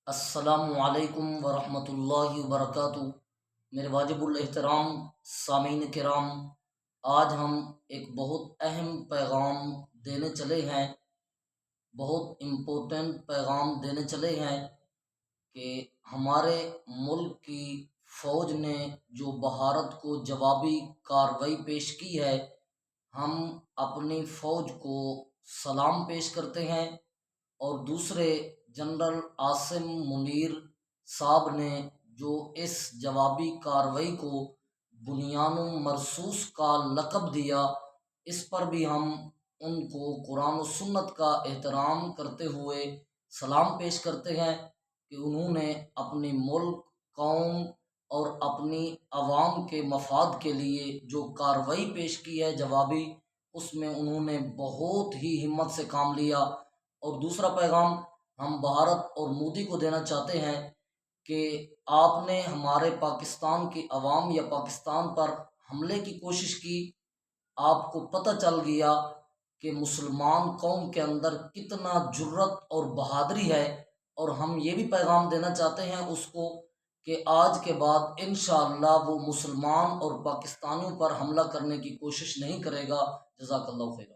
السلام علیکم ورحمۃ اللہ وبرکاتہ۔ میرے واجب الاحترام سامعین کرام، آج ہم ایک بہت اہم پیغام دینے چلے ہیں، بہت امپورٹنٹ پیغام دینے چلے ہیں کہ ہمارے ملک کی فوج نے جو بھارت کو جوابی کارروائی پیش کی ہے، ہم اپنی فوج کو سلام پیش کرتے ہیں۔ اور دوسرے، جنرل عاصم منیر صاحب نے جو اس جوابی کارروائی کو بنیان مرصوص کا لقب دیا، اس پر بھی ہم ان کو قرآن و سنت کا احترام کرتے ہوئے سلام پیش کرتے ہیں کہ انہوں نے اپنی ملک، قوم اور اپنی عوام کے مفاد کے لیے جو کارروائی پیش کی ہے جوابی، اس میں انہوں نے بہت ہی ہمت سے کام لیا۔ اور دوسرا پیغام ہم بھارت اور مودی کو دینا چاہتے ہیں کہ آپ نے ہمارے پاکستان کی عوام یا پاکستان پر حملے کی کوشش کی، آپ کو پتہ چل گیا کہ مسلمان قوم کے اندر کتنا جرت اور بہادری ہے، اور ہم یہ بھی پیغام دینا چاہتے ہیں اس کو کہ آج کے بعد انشاءاللہ وہ مسلمان اور پاکستانیوں پر حملہ کرنے کی کوشش نہیں کرے گا۔ جزاک اللہ خیر۔